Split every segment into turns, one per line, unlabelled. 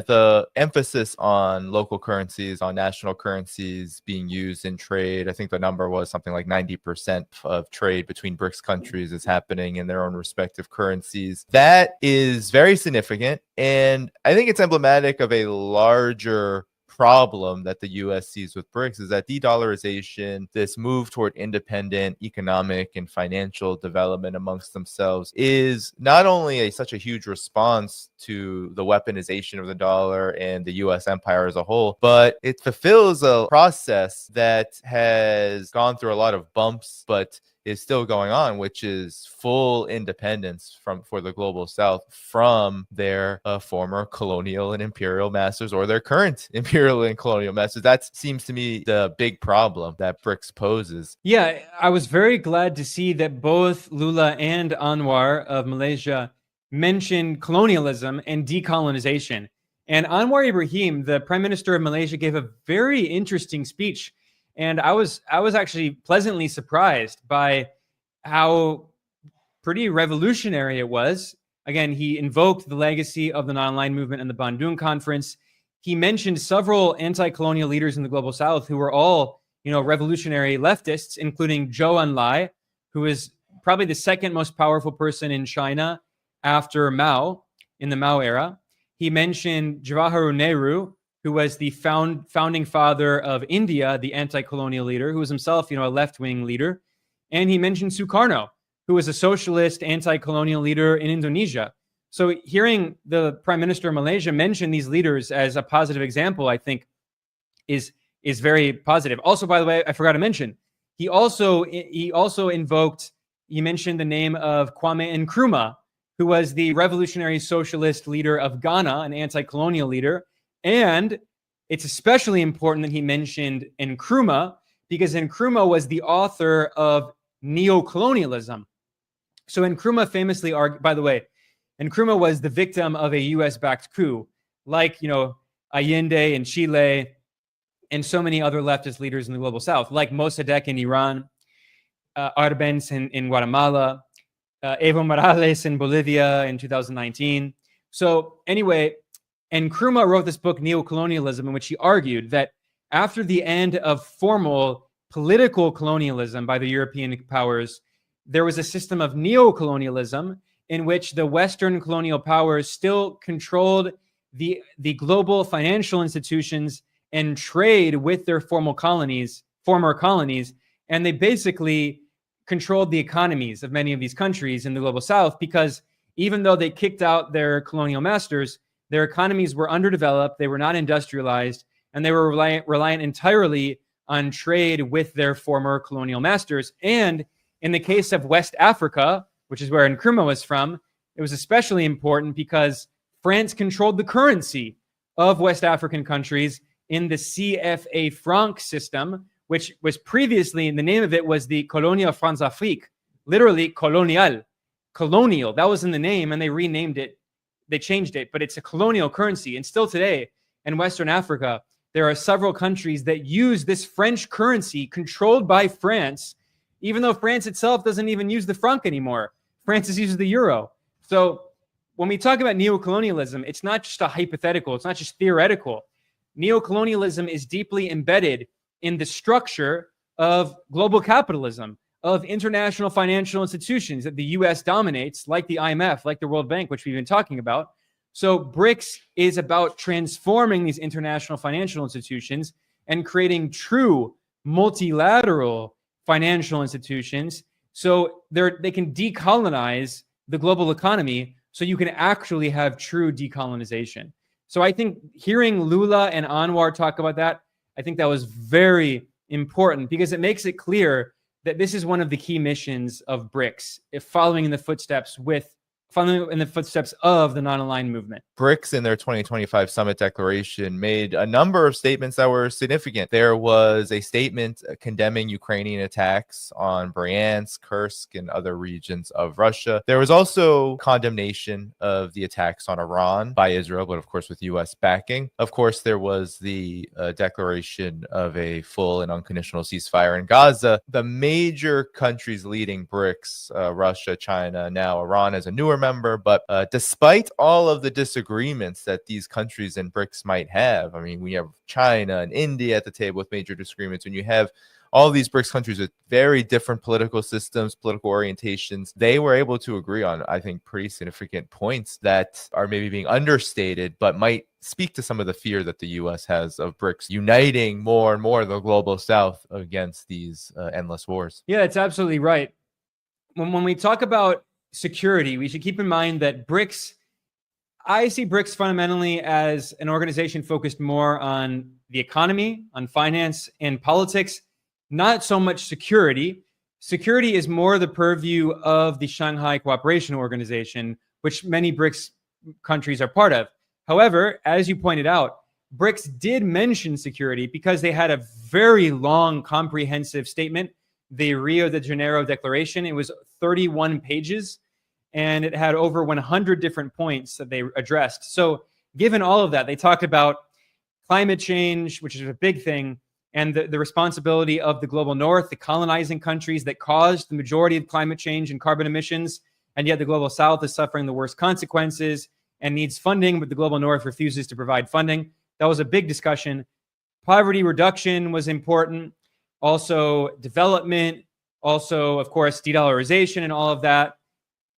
the emphasis on local currencies, on national currencies being used in trade, I think the number was something like 90% of trade between BRICS countries is happening in their own respective currencies. That is very significant. And I think it's emblematic of a larger problem that the US sees with BRICS is that de-dollarization, this move toward independent economic and financial development amongst themselves, is not only such a huge response to the weaponization of the dollar and the US empire as a whole, but it fulfills a process that has gone through a lot of bumps, but is still going on, which is full independence for the global south from their former colonial and imperial masters or their current imperial and colonial masters. That seems to me the big problem that BRICS poses.
Yeah, I was very glad to see that both Lula and Anwar of Malaysia mentioned colonialism and decolonization. And Anwar Ibrahim, the Prime Minister of Malaysia, gave a very interesting speech. And I was actually pleasantly surprised by how pretty revolutionary it was. Again, he invoked the legacy of the non-aligned movement and the Bandung Conference. He mentioned several anti-colonial leaders in the global south who were all, revolutionary leftists, including Zhou Enlai, who is probably the second most powerful person in China after Mao, in the Mao era. He mentioned Jawaharlal Nehru, who was the founding father of India, the anti-colonial leader, who was himself, a left-wing leader. And he mentioned Sukarno, who was a socialist anti-colonial leader in Indonesia. So hearing the Prime Minister of Malaysia mention these leaders as a positive example, I think is very positive. Also, by the way, I forgot to mention, he also mentioned the name of Kwame Nkrumah, who was the revolutionary socialist leader of Ghana, an anti-colonial leader. And it's especially important that he mentioned Nkrumah because Nkrumah was the author of neocolonialism. So Nkrumah famously argued, by the way, Nkrumah was the victim of a US-backed coup, like, Allende in Chile and so many other leftist leaders in the global south, like Mossadegh in Iran, Arbenz in Guatemala, Evo Morales in Bolivia in 2019. So anyway, Nkrumah wrote this book, Neocolonialism, in which he argued that after the end of formal political colonialism by the European powers, there was a system of neocolonialism in which the Western colonial powers still controlled the global financial institutions and trade with their former colonies, and they basically controlled the economies of many of these countries in the global south because even though they kicked out their colonial masters, their economies were underdeveloped, they were not industrialized, and they were reliant entirely on trade with their former colonial masters. And in the case of West Africa, which is where Nkrumah was from, it was especially important because France controlled the currency of West African countries in the CFA franc system, which was previously, the name of it was the Colonia France-Afrique, literally colonial. That was in the name, and they renamed it. They changed it, but it's a colonial currency. And still today, in Western Africa, there are several countries that use this French currency controlled by France, even though France itself doesn't even use the franc anymore. France uses the euro. So when we talk about neocolonialism, it's not just a hypothetical. It's not just theoretical. Neocolonialism is deeply embedded in the structure of global capitalism, of international financial institutions that the US dominates, like the IMF, like the World Bank, which we've been talking about. So BRICS is about transforming these international financial institutions and creating true multilateral financial institutions so they can decolonize the global economy so you can actually have true decolonization. So I think hearing Lula and Anwar talk about that, I think that was very important because it makes it clear that this is one of the key missions of BRICS, following in the footsteps of the non-aligned movement.
BRICS in their 2025 summit declaration made a number of statements that were significant. There was a statement condemning Ukrainian attacks on Bryansk, Kursk, and other regions of Russia. There was also condemnation of the attacks on Iran by Israel, but of course with US backing. Of course, there was the declaration of a full and unconditional ceasefire in Gaza. The major countries leading BRICS, Russia, China, now Iran as a newer member. But despite all of the disagreements that these countries in BRICS might have, I mean, we have China and India at the table with major disagreements, and you have all these BRICS countries with very different political systems, political orientations. They were able to agree on, I think, pretty significant points that are maybe being understated, but might speak to some of the fear that the U.S. has of BRICS uniting more and more the global South against these endless wars.
Yeah, it's absolutely right. When we talk about security, we should keep in mind that BRICS, I see BRICS fundamentally as an organization focused more on the economy, on finance and politics, not so much security. Security is more the purview of the Shanghai Cooperation Organization, which many BRICS countries are part of. However, as you pointed out, BRICS did mention security because they had a very long, comprehensive statement, the Rio de Janeiro Declaration. It was 31 pages, and it had over 100 different points that they addressed. So given all of that, they talked about climate change, which is a big thing, and the responsibility of the global north, the colonizing countries that caused the majority of climate change and carbon emissions, and yet the global south is suffering the worst consequences and needs funding, but the global north refuses to provide funding. That was a big discussion. Poverty reduction was important. Also development, also, of course, de-dollarization and all of that.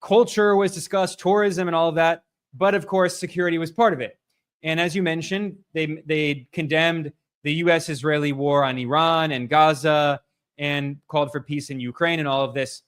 Culture was discussed, tourism and all of that. But of course, security was part of it. And as you mentioned, they condemned the U.S.-Israeli war on Iran and Gaza and called for peace in Ukraine and all of this.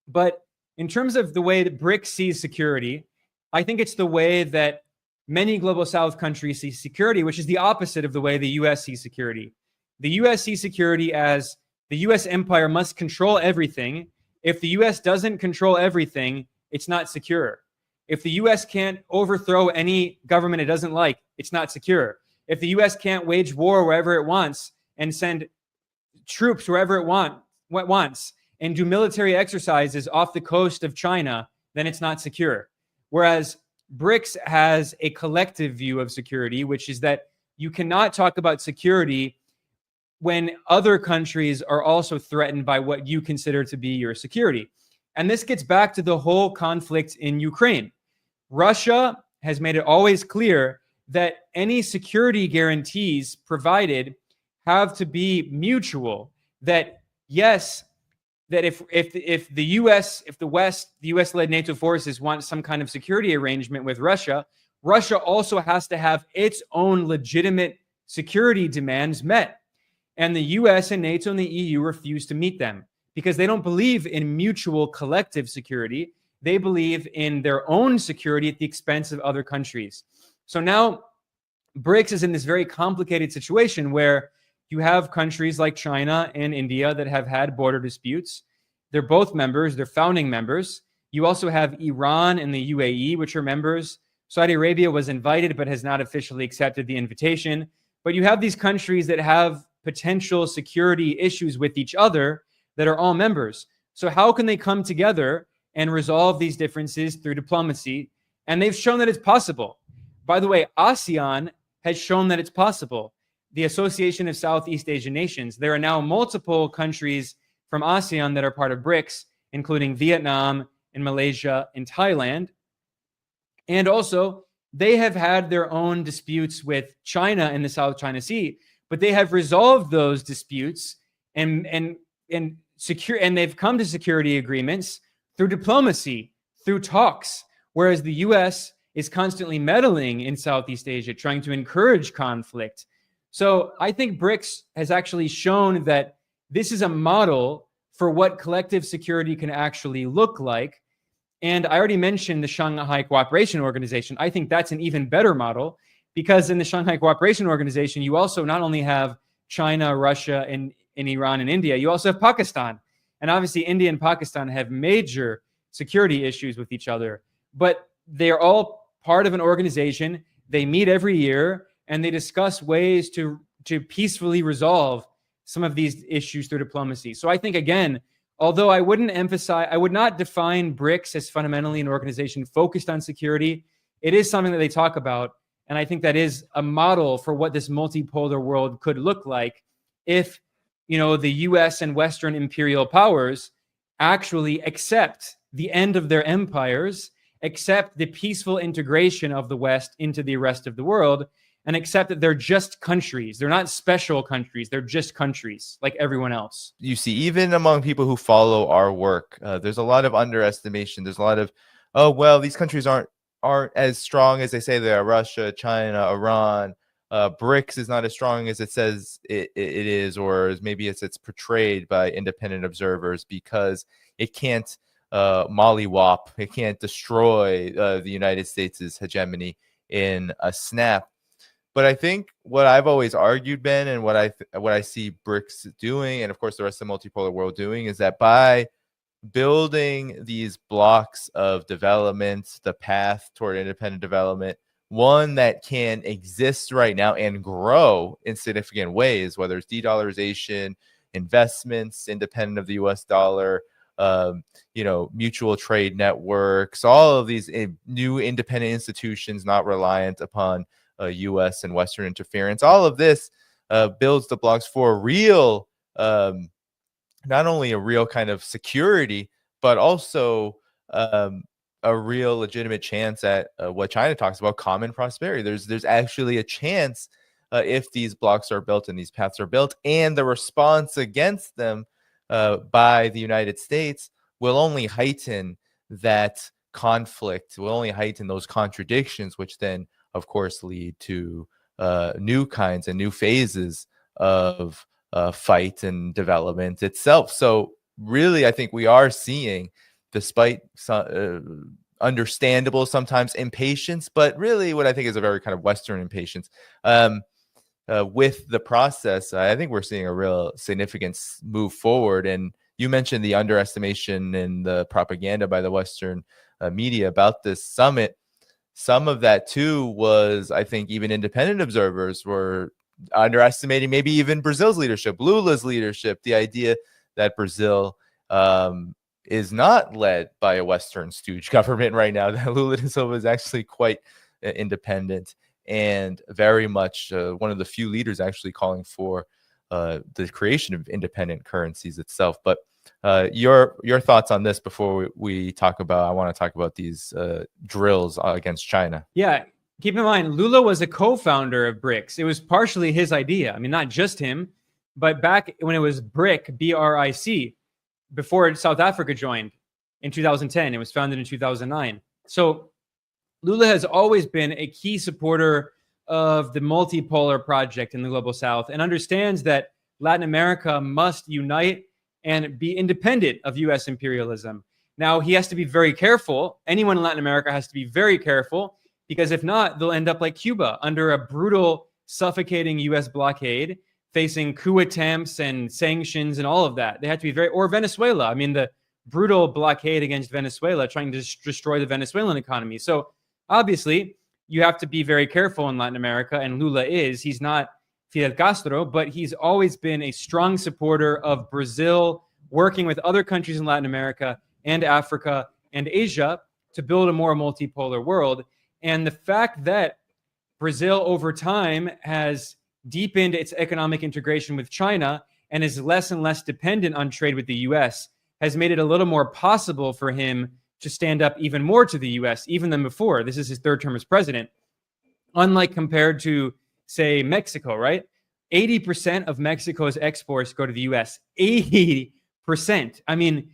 But in terms of the way that BRICS sees security, I think it's the way that many global South countries see security, which is the opposite of the way the U.S. sees security. The U.S. sees security as the U.S. empire must control everything. If the U.S. doesn't control everything, it's not secure. If the U.S. can't overthrow any government it doesn't like, it's not secure. If the U.S. can't wage war wherever it wants and send troops wherever it wants and do military exercises off the coast of China, then it's not secure. Whereas BRICS has a collective view of security, which is that you cannot talk about security when other countries are also threatened by what you consider to be your security. And this gets back to the whole conflict in Ukraine. Russia has made it always clear that any security guarantees provided have to be mutual. That yes, that if the U.S., if the West, the U.S.-led NATO forces want some kind of security arrangement with Russia, Russia also has to have its own legitimate security demands met. And the U.S. and NATO and the EU refuse to meet them because they don't believe in mutual collective security. They believe in their own security at the expense of other countries. So now BRICS is in this very complicated situation where you have countries like China and India that have had border disputes. They're both members, they're founding members. You also have Iran and the UAE, which are members. Saudi Arabia was invited but has not officially accepted the invitation. But you have these countries that have potential security issues with each other that are all members. So how can they come together and resolve these differences through diplomacy? And they've shown that it's possible. By the way, ASEAN has shown that it's possible. The Association of Southeast Asian Nations, there are now multiple countries from ASEAN that are part of BRICS, including Vietnam and Malaysia and Thailand. And also, they have had their own disputes with China in the South China Sea, but they have resolved those disputes and they've come to security agreements through diplomacy, through talks, whereas the U.S. is constantly meddling in Southeast Asia, trying to encourage conflict. So I think BRICS has actually shown that this is a model for what collective security can actually look like. And I already mentioned the Shanghai Cooperation Organization. I think that's an even better model because in the Shanghai Cooperation Organization, you also not only have China, Russia, and Iran and India, you also have Pakistan. And obviously, India and Pakistan have major security issues with each other. But they're all part of an organization. They meet every year, and they discuss ways to peacefully resolve some of these issues through diplomacy. So I think, again, although I would not define BRICS as fundamentally an organization focused on security, it is something that they talk about. And I think that is a model for what this multipolar world could look like if, the U.S. and Western imperial powers actually accept the end of their empires, accept the peaceful integration of the West into the rest of the world, and accept that they're just countries. They're not special countries. They're just countries like everyone else.
You see, even among people who follow our work, there's a lot of underestimation. There's a lot of, oh, well, these countries aren't as strong as they say they are. Russia, China, Iran. BRICS is not as strong as it says it is, or maybe it's portrayed by independent observers, because it can't mollywop, it can't destroy the United States' hegemony in a snap. But I think what I've always argued, Ben, and what I see BRICS doing, and of course the rest of the multipolar world doing, is that by building these blocks of development, the path toward independent development, one that can exist right now and grow in significant ways, whether it's de-dollarization, investments independent of the US dollar, mutual trade networks, all of these new independent institutions not reliant upon U.S. and Western interference. All of this builds the blocks for real, not only a real kind of security, but also a real legitimate chance at what China talks about, common prosperity. There's actually a chance if these blocks are built and these paths are built, and the response against them by the United States will only heighten that conflict, will only heighten those contradictions, which then of course lead to new kinds and new phases of fight and development itself. So really, I think we are seeing, despite some understandable sometimes impatience, but really what I think is a very kind of Western impatience with the process, I think we're seeing a real significant move forward. And you mentioned the underestimation and the propaganda by the Western media about this summit. Some of that too was, I think, even independent observers were underestimating maybe even Brazil's leadership, Lula's leadership, the idea that Brazil is not led by a Western stooge government right now, that Lula da Silva is actually quite independent and very much one of the few leaders actually calling for the creation of independent currencies itself. But your thoughts on this before we talk about, I want to talk about these drills against China.
Yeah, keep in mind, Lula was a co-founder of BRICS. It was partially his idea. I mean, not just him, but back when it was BRIC, B-R-I-C, before South Africa joined in 2010. It was founded in 2009. So Lula has always been a key supporter of the multipolar project in the Global South and understands that Latin America must unite and be independent of U.S. imperialism. Now, he has to be very careful. Anyone in Latin America has to be very careful, because if not, they'll end up like Cuba, under a brutal, suffocating U.S. blockade, facing coup attempts and sanctions and all of that. They have to be or Venezuela. I mean, the brutal blockade against Venezuela, trying to destroy the Venezuelan economy. So obviously, you have to be very careful in Latin America, and Lula is. He's not Fidel Castro, but he's always been a strong supporter of Brazil, working with other countries in Latin America and Africa and Asia to build a more multipolar world. And the fact that Brazil over time has deepened its economic integration with China and is less and less dependent on trade with the US has made it a little more possible for him to stand up even more to the US, even than before. This is his third term as president. Unlike compared to, say, Mexico, right? 80% of Mexico's exports go to the US. 80%. I mean,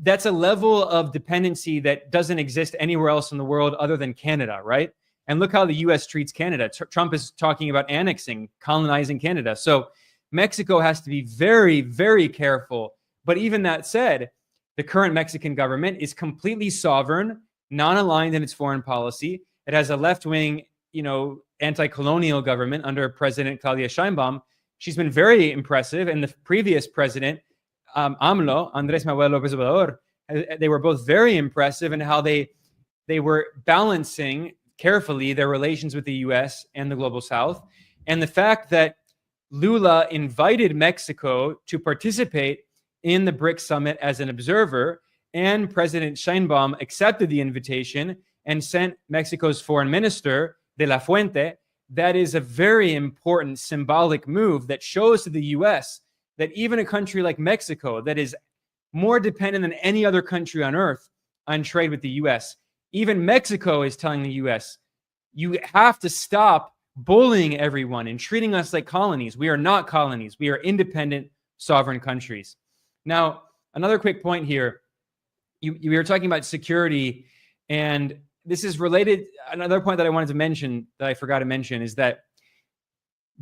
that's a level of dependency that doesn't exist anywhere else in the world other than Canada, right? And look how the US treats Canada. Trump is talking about annexing, colonizing Canada. So Mexico has to be very, very careful. But even that said, the current Mexican government is completely sovereign, non-aligned in its foreign policy. It has a left-wing, anti-colonial government under President Claudia Sheinbaum. She's been very impressive. And the previous president, AMLO, Andrés Manuel López Obrador, they were both very impressive in how they were balancing carefully their relations with the US and the Global South. And the fact that Lula invited Mexico to participate in the BRICS summit as an observer, and President Sheinbaum accepted the invitation and sent Mexico's foreign minister, De La Fuente, that is a very important symbolic move that shows to the US that even a country like Mexico, that is more dependent than any other country on earth on trade with the US. Even Mexico is telling the US, you have to stop bullying everyone and treating us like colonies. We are not colonies. We are independent, sovereign countries. Now, another quick point here. You were talking about security, and this is related. Another point that I wanted to mention that I forgot to mention is that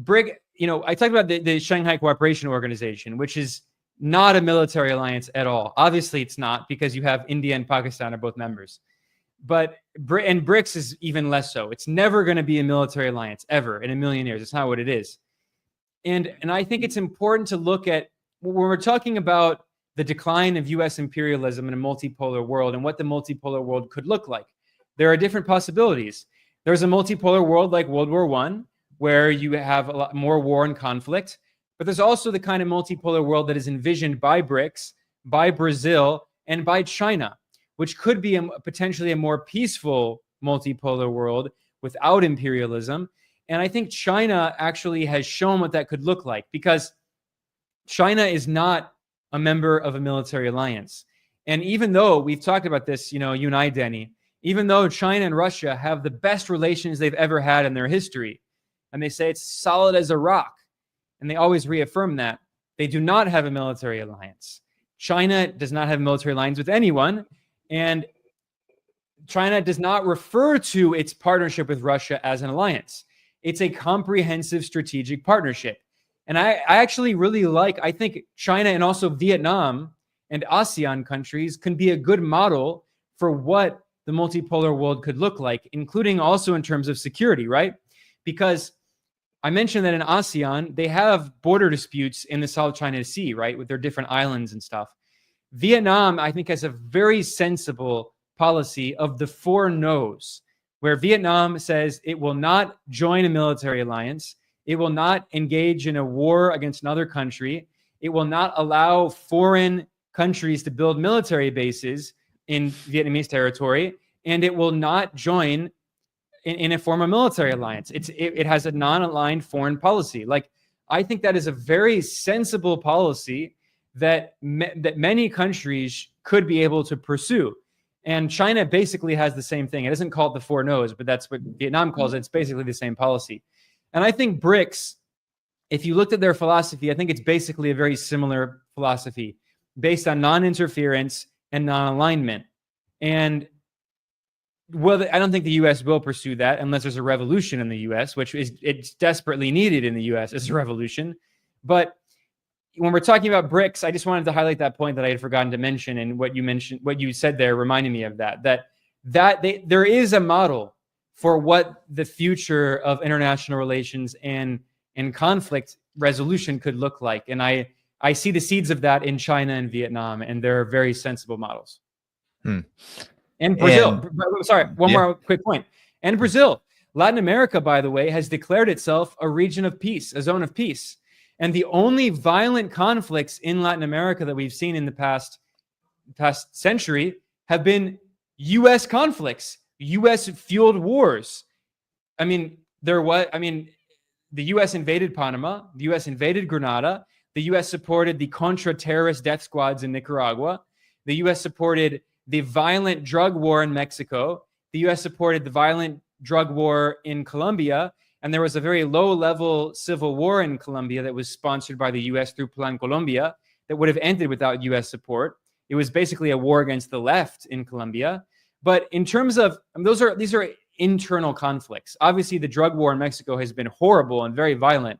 I talked about the Shanghai Cooperation Organization, which is not a military alliance at all. Obviously, it's not, because you have India and Pakistan are both members. But BRICS is even less so. It's never going to be a military alliance, ever, in a million years. It's not what it is. And I think it's important to look at, when we're talking about the decline of U.S. imperialism in a multipolar world and what the multipolar world could look like, there are different possibilities. There's a multipolar world like World War I, where you have a lot more war and conflict. But there's also the kind of multipolar world that is envisioned by BRICS, by Brazil, and by China, which could be potentially a more peaceful multipolar world without imperialism. And I think China actually has shown what that could look like, because China is not a member of a military alliance. And even though we've talked about this, you and I, Denny, even though China and Russia have the best relations they've ever had in their history, and they say it's solid as a rock, and they always reaffirm that, they do not have a military alliance. China does not have a military alliance with anyone, and China does not refer to its partnership with Russia as an alliance. It's a comprehensive strategic partnership. And I actually really I think China and also Vietnam and ASEAN countries can be a good model for what the multipolar world could look like, including also in terms of security, right? Because I mentioned that in ASEAN, they have border disputes in the South China Sea, right, with their different islands and stuff. Vietnam, I think, has a very sensible policy of the 4 no's, where Vietnam says it will not join a military alliance, it will not engage in a war against another country, it will not allow foreign countries to build military bases in Vietnamese territory, and it will not join in a form of military alliance. It has a non-aligned foreign policy. Like, I think that is a very sensible policy that many countries could be able to pursue. And China basically has the same thing. It isn't called the 4 no's, but that's what Vietnam calls it. It's basically the same policy. And I think BRICS, if you looked at their philosophy, I think it's basically a very similar philosophy based on non-interference and non-alignment. And I don't think the U.S. will pursue that unless there's a revolution in the U.S., which it's desperately needed in the U.S. as a revolution. But when we're talking about BRICS, I just wanted to highlight that point that I had forgotten to mention, and what you said there reminded me of that there is a model for what the future of international relations and conflict resolution could look like. And I see the seeds of that in China and Vietnam, and they're very sensible models. And Brazil, more quick point. And Brazil, Latin America, by the way, has declared itself a region of peace, a zone of peace. And the only violent conflicts in Latin America that we've seen in the past century have been U.S. conflicts, U.S. fueled wars. The U.S. invaded Panama, the U.S. invaded Grenada, the U.S. supported the contra-terrorist death squads in Nicaragua, the U.S. supported the violent drug war in Mexico, the U.S. supported the violent drug war in Colombia, and there was a very low-level civil war in Colombia that was sponsored by the U.S. through Plan Colombia that would have ended without U.S. support. It was basically a war against the left in Colombia. But in terms of these are internal conflicts. Obviously, the drug war in Mexico has been horrible and very violent,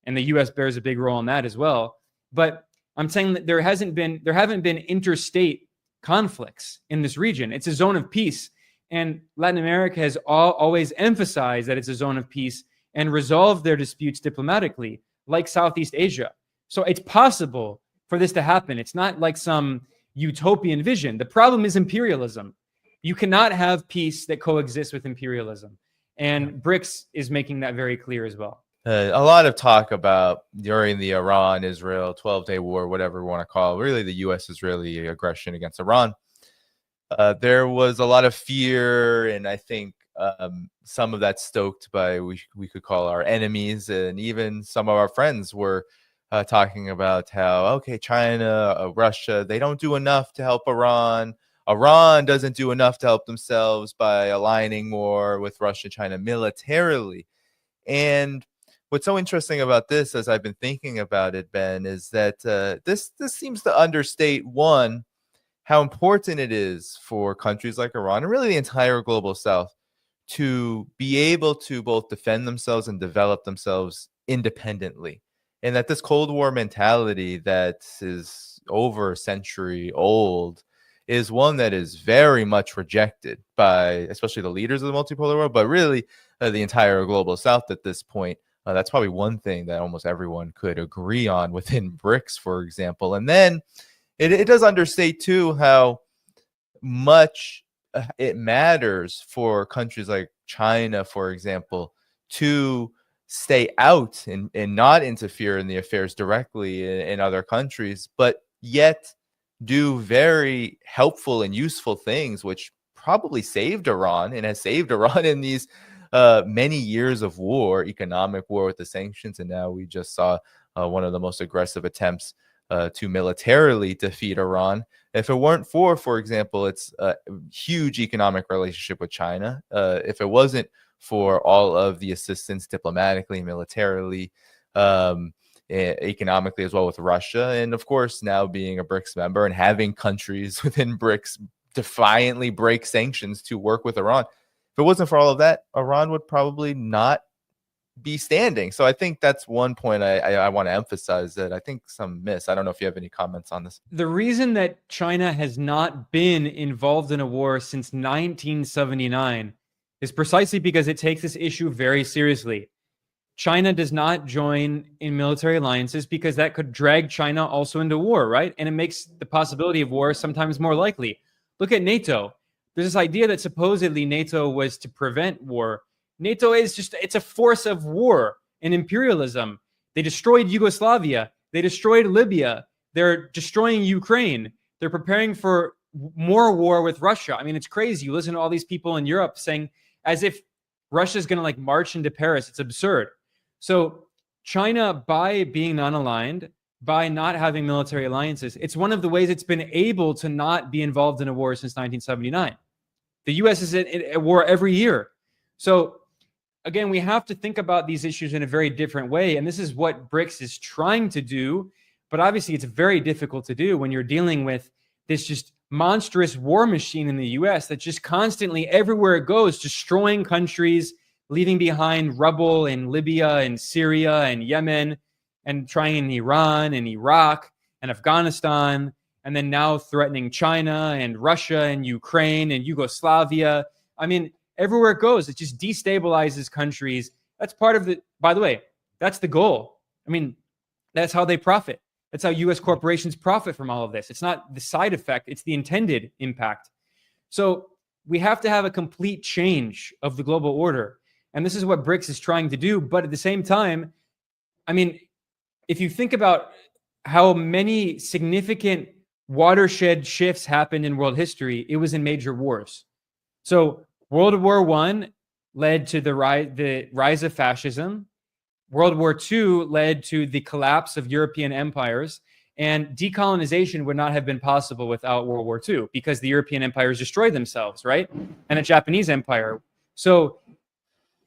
and the U.S. bears a big role in that as well. But I'm saying that there haven't been interstate conflicts in this region. It's a zone of peace, and Latin America has always emphasized that it's a zone of peace and resolved their disputes diplomatically, like Southeast Asia. So it's possible for this to happen. It's not like some utopian vision. The problem is imperialism. You cannot have peace that coexists with imperialism. And BRICS is making that very clear as well.
A lot of talk about during the Iran-Israel 12-day war, whatever we want to call it, really the U.S.-Israeli aggression against Iran. There was a lot of fear, and I think some of that stoked by we could call our enemies, and even some of our friends were talking about how, okay, China, Russia, they don't do enough to help Iran. Iran doesn't do enough to help themselves by aligning more with Russia and China militarily. And what's so interesting about this, as I've been thinking about it, Ben, is that this seems to understate, one, how important it is for countries like Iran and really the entire global South to be able to both defend themselves and develop themselves independently. And that this Cold War mentality that is over a century old is one that is very much rejected by especially the leaders of the multipolar world, but really the entire global South at this point. That's probably one thing that almost everyone could agree on within BRICS, for example. And then it does understate, too, how much it matters for countries like China, for example, to stay out and not interfere in the affairs directly in other countries, but yet do very helpful and useful things, which probably saved Iran and has saved Iran in these many years of war, economic war with the sanctions. And now we just saw one of the most aggressive attempts to militarily defeat Iran. If it weren't for example, its huge economic relationship with China, if it wasn't for all of the assistance diplomatically, militarily, economically as well with Russia, and of course now being a BRICS member and having countries within BRICS defiantly break sanctions to work with Iran, if it wasn't for all of that, Iran would probably not be standing. So I think that's one point I want to emphasize that I think some miss. I don't know if you have any comments on this.
The reason that China has not been involved in a war since 1979 is precisely because it takes this issue very seriously. China does not join in military alliances because that could drag China also into war, right? And it makes the possibility of war sometimes more likely. Look at NATO. There's this idea that supposedly NATO was to prevent war. NATO is just, it's a force of war and imperialism. They destroyed Yugoslavia. They destroyed Libya. They're destroying Ukraine. They're preparing for more war with Russia. I mean, it's crazy. You listen to all these people in Europe saying as if Russia's going to like march into Paris. It's absurd. So China, by being non-aligned, by not having military alliances, it's one of the ways it's been able to not be involved in a war since 1979. The U.S. is at war every year. So again, we have to think about these issues in a very different way. And this is what BRICS is trying to do. But obviously, it's very difficult to do when you're dealing with this just monstrous war machine in the U.S. that just constantly, everywhere it goes, destroying countries, leaving behind rubble in Libya and Syria and Yemen, and trying in Iran and Iraq and Afghanistan, and then now threatening China and Russia and Ukraine and Yugoslavia. I mean, everywhere it goes, it just destabilizes countries. That's part of the, by the way, that's the goal. I mean, that's how they profit. That's how U.S. corporations profit from all of this. It's not the side effect, it's the intended impact. So we have to have a complete change of the global order. And this is what BRICS is trying to do. But at the same time, I mean, if you think about how many significant watershed shifts happened in world history, it was in major wars. So World War I led to the rise of fascism. World War II led to the collapse of European empires. And decolonization would not have been possible without World War II because the European empires destroyed themselves, right? And a Japanese empire. So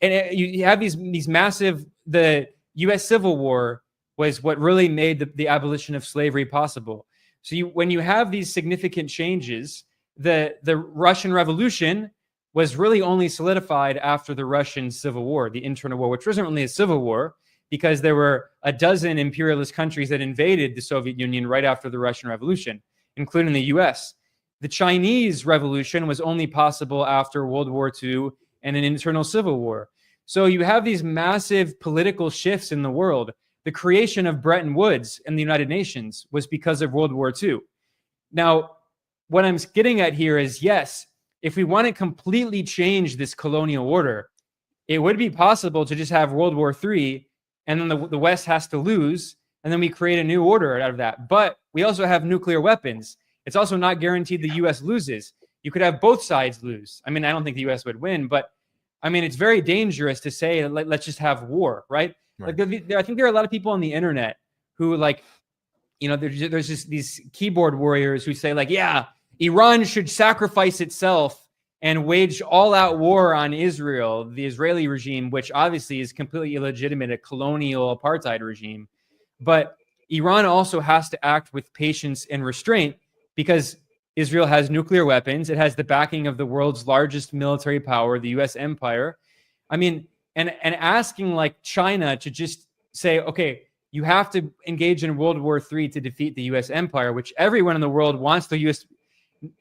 and you have these massive, the U.S. Civil War was what really made the abolition of slavery possible. So when you have these significant changes, the Russian Revolution was really only solidified after the Russian Civil War, the internal war, which wasn't really a civil war because there were a dozen imperialist countries that invaded the Soviet Union right after the Russian Revolution, including the U.S. The Chinese Revolution was only possible after World War II and an internal civil war. So you have these massive political shifts in the world. The creation of Bretton Woods and the United Nations was because of World War II. Now, what I'm getting at here is, yes, if we want to completely change this colonial order, it would be possible to just have World War III, and then the West has to lose, and then we create a new order out of that. But we also have nuclear weapons. It's also not guaranteed the U.S. loses. You could have both sides lose. I mean, I don't think the U.S. would win, but I mean, it's very dangerous to say, let's just have war, right? Like, I think there are a lot of people on the internet who, like, you know, there's just these keyboard warriors who say, like, yeah, Iran should sacrifice itself and wage all-out war on Israel, the Israeli regime, which obviously is completely illegitimate, a colonial apartheid regime. But Iran also has to act with patience and restraint because Israel has nuclear weapons. It has the backing of the world's largest military power, the U.S. empire. I mean, and asking like China to just say, okay, you have to engage in World War III to defeat the U.S. empire, which everyone in the world wants the U.S.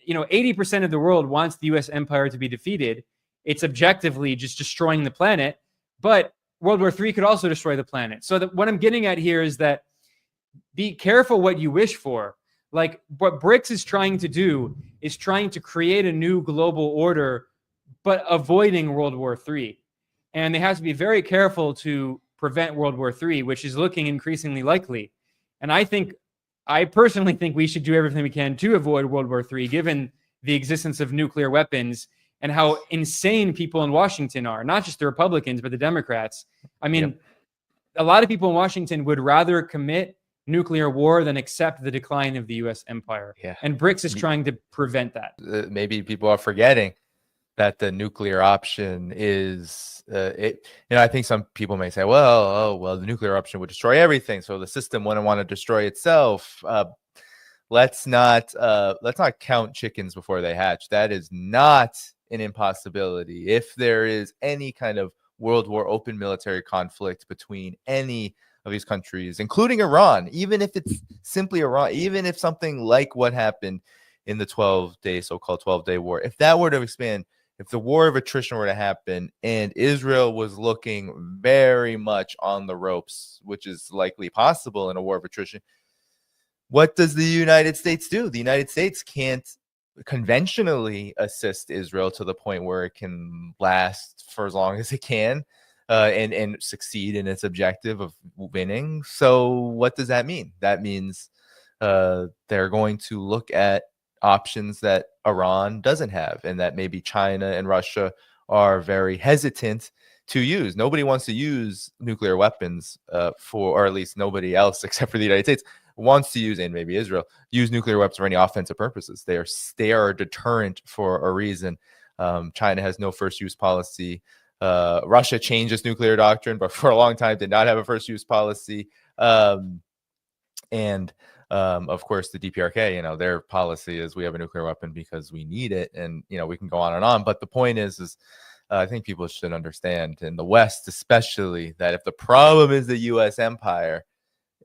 80% of the world wants the U.S. empire to be defeated. It's objectively just destroying the planet, but World War III could also destroy the planet. So what I'm getting at here is that be careful what you wish for. Like what BRICS is trying to do is trying to create a new global order, but avoiding World War III. And they have to be very careful to prevent World War III, which is looking increasingly likely. And I personally think we should do everything we can to avoid World War III, given the existence of nuclear weapons and how insane people in Washington are, not just the Republicans, but the Democrats. I mean, a lot of people in Washington would rather commit nuclear war than accept the decline of the U.S. empire.
Yeah.
And BRICS is trying to prevent that.
Maybe people are forgetting that the nuclear option is I think some people may say, well, the nuclear option would destroy everything, so the system wouldn't want to destroy itself. Let's not count chickens before they hatch. That is not an impossibility. If there is any kind of world war, open military conflict between any of these countries, including Iran, even if it's simply Iran, even if something like what happened in the so-called 12-day war, if that were to expand, if the war of attrition were to happen and Israel was looking very much on the ropes, which is likely possible in a war of attrition, what does the United States do? The United States can't conventionally assist Israel to the point where it can last for as long as it can and succeed in its objective of winning. So what does that mean? That means they're going to look at options that Iran doesn't have, and that maybe China and Russia are very hesitant to use. Nobody wants to use nuclear weapons or at least nobody else except for the United States wants to use, and maybe Israel, use nuclear weapons for any offensive purposes. They are a deterrent for a reason. China has no first use policy. Russia changed its nuclear doctrine, but for a long time did not have a first use policy. Of course, the DPRK, their policy is we have a nuclear weapon because we need it. And, we can go on and on. But the point is I think people should understand, in the West especially, that if the problem is the U.S. empire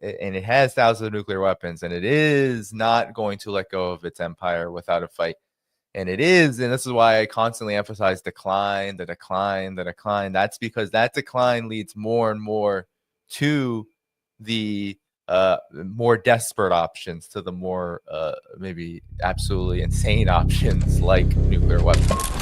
and it has thousands of nuclear weapons and it is not going to let go of its empire without a fight, and this is why I constantly emphasize decline. That's because that decline leads more and more to the more desperate options, to the more maybe absolutely insane options like nuclear weapons.